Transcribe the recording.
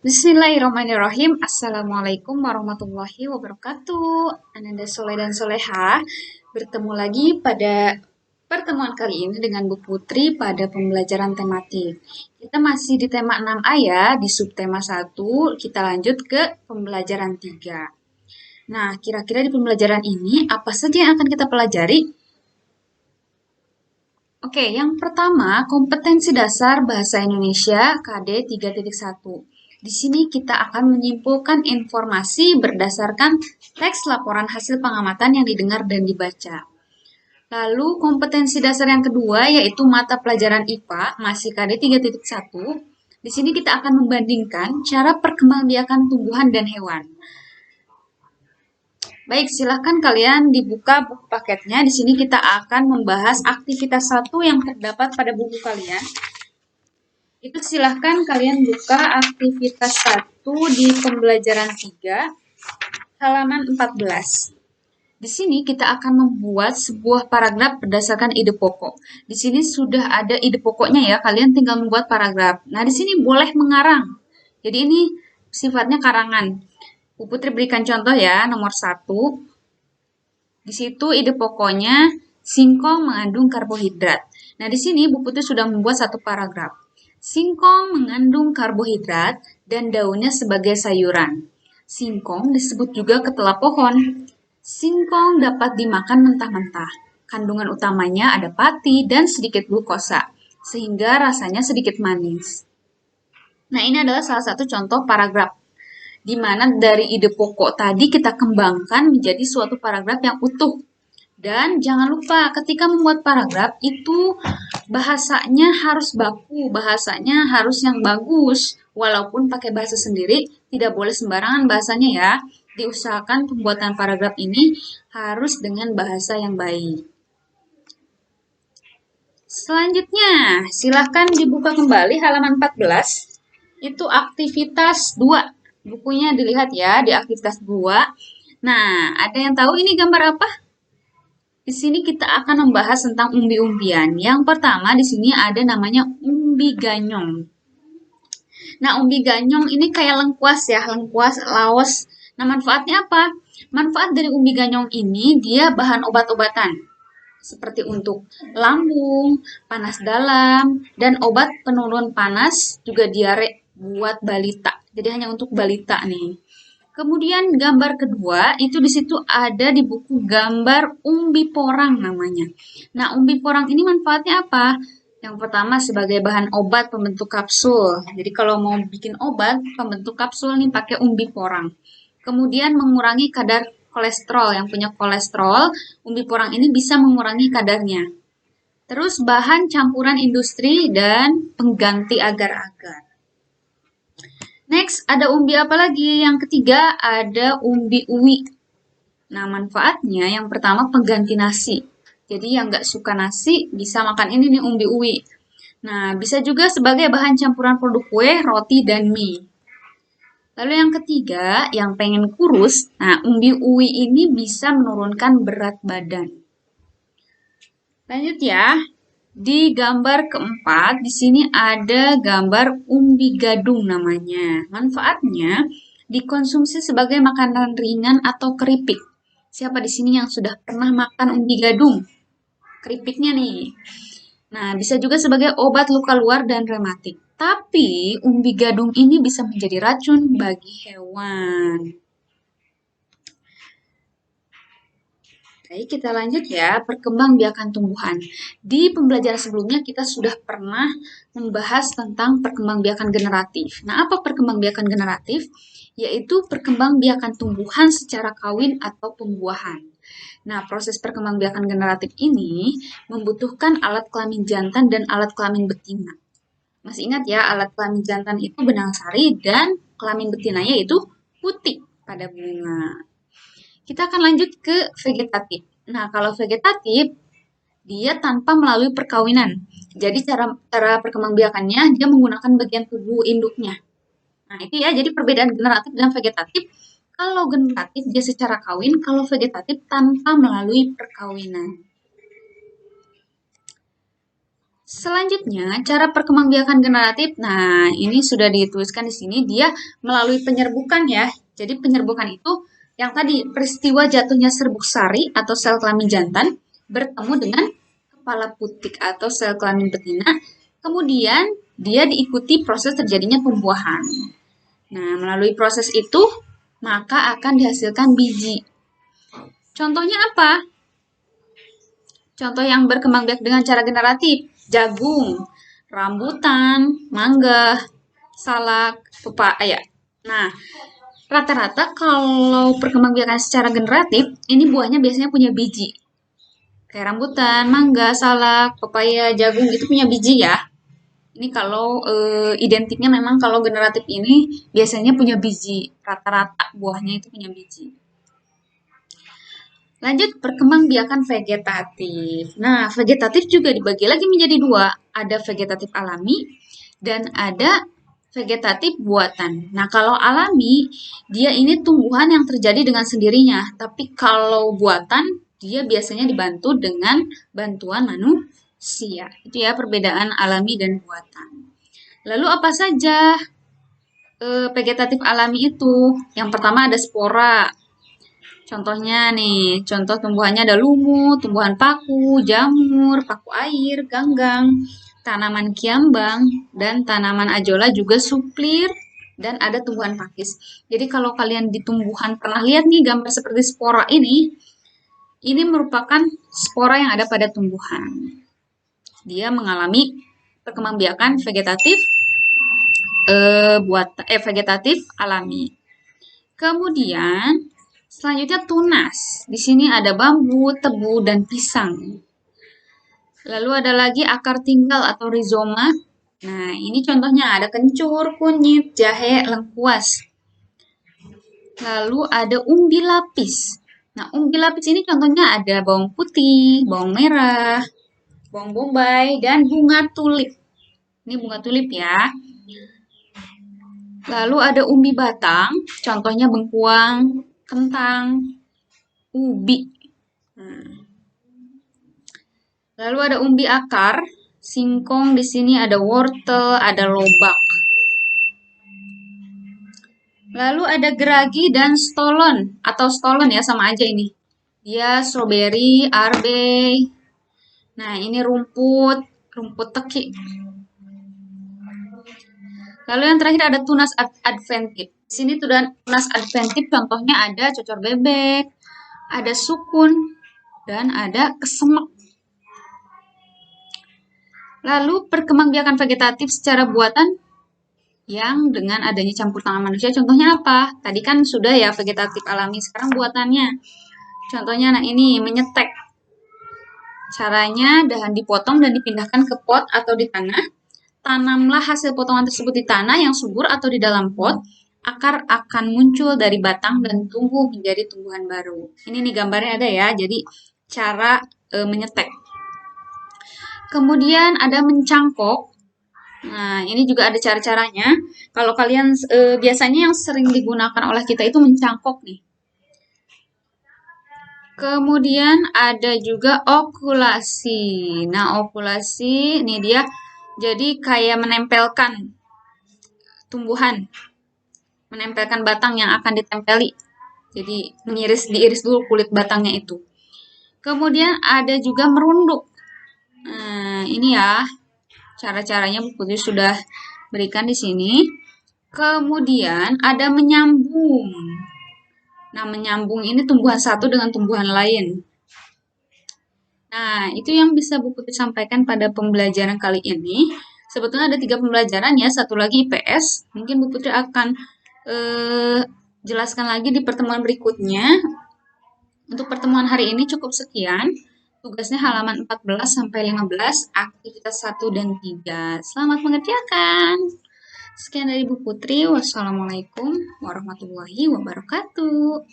Bismillahirrahmanirrahim. Assalamualaikum warahmatullahi wabarakatuh. Ananda Soleh dan Soleha bertemu lagi pada pertemuan kali ini dengan Bu Putri pada pembelajaran tematik. Kita masih di tema 6A ya, di subtema 1 kita lanjut ke pembelajaran 3. Nah, kira-kira di pembelajaran ini apa saja yang akan kita pelajari? Oke, yang pertama, kompetensi dasar bahasa Indonesia KD 3.1. Di sini kita akan menyimpulkan informasi berdasarkan teks laporan hasil pengamatan yang didengar dan dibaca. Lalu, kompetensi dasar yang kedua yaitu mata pelajaran IPA, masih KD 3.1. Di sini kita akan membandingkan cara perkembangbiakan tumbuhan dan hewan. Baik, silahkan kalian dibuka buku paketnya. Di sini kita akan membahas aktivitas 1 yang terdapat pada buku kalian. Itu silahkan kalian buka aktivitas 1 di pembelajaran 3, halaman 14. Di sini kita akan membuat sebuah paragraf berdasarkan ide pokok. Di sini sudah ada ide pokoknya ya, kalian tinggal membuat paragraf. Nah, di sini boleh mengarang. Jadi ini sifatnya karangan. Bu Putri berikan contoh ya, nomor 1. Di situ ide pokoknya singkong mengandung karbohidrat. Nah, di sini Bu Putri sudah membuat satu paragraf. Singkong mengandung karbohidrat dan daunnya sebagai sayuran. Singkong disebut juga ketela pohon. Singkong dapat dimakan mentah-mentah. Kandungan utamanya ada pati dan sedikit glukosa, sehingga rasanya sedikit manis. Nah, ini adalah salah satu contoh paragraf di mana dari ide pokok tadi kita kembangkan menjadi suatu paragraf yang utuh. Dan jangan lupa ketika membuat paragraf itu bahasanya harus baku, bahasanya harus yang bagus. Walaupun pakai bahasa sendiri, tidak boleh sembarangan bahasanya ya. Diusahakan pembuatan paragraf ini harus dengan bahasa yang baik. Selanjutnya, silahkan dibuka kembali halaman 14. Itu aktivitas 2. Bukunya dilihat ya di aktivitas 2. Nah, ada yang tahu ini gambar apa? Di sini kita akan membahas tentang umbi-umbian. Yang pertama di sini ada namanya umbi ganyong. Nah, umbi ganyong ini kayak lengkuas ya, lengkuas, laos. Nah, manfaatnya apa? Manfaat dari umbi ganyong ini dia bahan obat-obatan. Seperti untuk lambung, panas dalam, dan obat penurun panas, juga diare buat balita. Jadi hanya untuk balita nih. Kemudian gambar kedua, itu di situ ada di buku gambar umbi porang namanya. Nah, umbi porang ini manfaatnya apa? Yang pertama sebagai bahan obat pembentuk kapsul. Jadi kalau mau bikin obat pembentuk kapsul nih pakai umbi porang. Kemudian mengurangi kadar kolesterol. Yang punya kolesterol, umbi porang ini bisa mengurangi kadarnya. Terus bahan campuran industri dan pengganti agar-agar. Next, ada umbi apa lagi? Yang ketiga, ada umbi uwi. Nah, manfaatnya yang pertama pengganti nasi. Jadi yang nggak suka nasi bisa makan ini nih umbi uwi. Nah, bisa juga sebagai bahan campuran produk kue, roti, dan mie. Lalu yang ketiga, yang pengen kurus, nah umbi uwi ini bisa menurunkan berat badan. Lanjut ya. Di gambar keempat, di sini ada gambar umbi gadung namanya. Manfaatnya dikonsumsi sebagai makanan ringan atau keripik. Siapa di sini yang sudah pernah makan umbi gadung? Keripiknya nih. Nah, bisa juga sebagai obat luka luar dan rematik. Tapi umbi gadung ini bisa menjadi racun bagi hewan. Baik, kita lanjut ya, perkembangbiakan tumbuhan. Di pembelajaran sebelumnya kita sudah pernah membahas tentang perkembangbiakan generatif. Nah, apa perkembangbiakan generatif? Yaitu perkembangbiakan tumbuhan secara kawin atau pembuahan. Nah, proses perkembangbiakan generatif ini membutuhkan alat kelamin jantan dan alat kelamin betina. Masih ingat ya, alat kelamin jantan itu benang sari dan kelamin betinanya itu putih pada bunga. Kita akan lanjut ke vegetatif. Nah, kalau vegetatif, dia tanpa melalui perkawinan. Jadi cara perkembangbiakannya, dia menggunakan bagian tubuh induknya. Nah, itu ya, jadi perbedaan generatif dan vegetatif. Kalau generatif, dia secara kawin. Kalau vegetatif, tanpa melalui perkawinan. Selanjutnya, cara perkembangbiakan generatif. Nah, ini sudah dituliskan di sini. Dia melalui penyerbukan ya. Jadi penyerbukan itu yang tadi peristiwa jatuhnya serbuk sari atau sel kelamin jantan bertemu dengan kepala putik atau sel kelamin betina. Kemudian dia diikuti proses terjadinya pembuahan. Nah, melalui proses itu maka akan dihasilkan biji. Contohnya apa? Contoh yang berkembang biak dengan cara generatif, jagung, rambutan, mangga, salak, pepaya. Nah, rata-rata kalau perkembangbiakan secara generatif, ini buahnya biasanya punya biji. Kayak rambutan, mangga, salak, pepaya, jagung itu punya biji ya. Ini kalau identiknya memang kalau generatif ini biasanya punya biji. Rata-rata buahnya itu punya biji. Lanjut, perkembangbiakan vegetatif. Nah, vegetatif juga dibagi lagi menjadi dua. Ada vegetatif alami dan ada vegetatif buatan. Nah, kalau alami, dia ini tumbuhan yang terjadi dengan sendirinya. Tapi kalau buatan, dia biasanya dibantu dengan bantuan manusia. Itu ya perbedaan alami dan buatan. Lalu apa saja vegetatif alami itu? Yang pertama ada spora. Contohnya nih, contoh tumbuhannya ada lumut, tumbuhan paku, jamur, paku air, ganggang, tanaman kiambang, dan tanaman ajola juga suplir, dan ada tumbuhan pakis. Jadi kalau kalian di tumbuhan pernah lihat nih gambar seperti spora ini merupakan spora yang ada pada tumbuhan. Dia mengalami perkembangbiakan vegetatif vegetatif alami. Kemudian selanjutnya tunas. Di sini ada bambu, tebu, dan pisang. Lalu ada lagi akar tinggal atau rizoma. Nah, ini contohnya ada kencur, kunyit, jahe, lengkuas. Lalu ada umbi lapis. Nah, umbi lapis ini contohnya ada bawang putih, bawang merah, bawang bombay, dan bunga tulip. Ini bunga tulip ya. Lalu ada umbi batang, contohnya bengkuang, kentang, ubi. Lalu ada umbi akar, singkong, di sini ada wortel, ada lobak. Lalu ada geragi dan stolon atau stolon ya sama aja ini. Dia strawberry, arbey. Nah, ini rumput teki. Lalu yang terakhir ada tunas adventif. Di sini tunas adventif contohnya ada cocor bebek, ada sukun, dan ada kesemek. Lalu perkembangbiakan vegetatif secara buatan yang dengan adanya campur tangan manusia. Contohnya apa? Tadi kan sudah ya vegetatif alami, sekarang buatannya. Contohnya nah ini menyetek. Caranya dahan dipotong dan dipindahkan ke pot atau di tanah. Tanamlah hasil potongan tersebut di tanah yang subur atau di dalam pot. Akar akan muncul dari batang dan tumbuh menjadi tumbuhan baru. Ini nih gambarnya ada ya. Jadi cara menyetek. Kemudian ada mencangkok. Nah, ini juga ada cara-caranya. Kalau kalian biasanya yang sering digunakan oleh kita itu mencangkok nih. Kemudian ada juga okulasi. Nah, okulasi ini dia jadi kayak menempelkan tumbuhan. Menempelkan batang yang akan ditempeli. Jadi diiris dulu kulit batangnya itu. Kemudian ada juga merunduk. Nah, ini ya cara-caranya Bu Putri sudah berikan di sini. Kemudian ada menyambung. Nah, menyambung ini tumbuhan satu dengan tumbuhan lain. Nah, itu yang bisa Bu Putri sampaikan pada pembelajaran kali ini. Sebetulnya ada 3 pembelajaran ya, satu lagi IPS. Mungkin Bu Putri akan jelaskan lagi di pertemuan berikutnya. Untuk pertemuan hari ini cukup sekian. Tugasnya halaman 14 sampai 15, aktivitas 1 dan 3. Selamat mengerjakan. Sekian dari Bu Putri. Wassalamualaikum warahmatullahi wabarakatuh.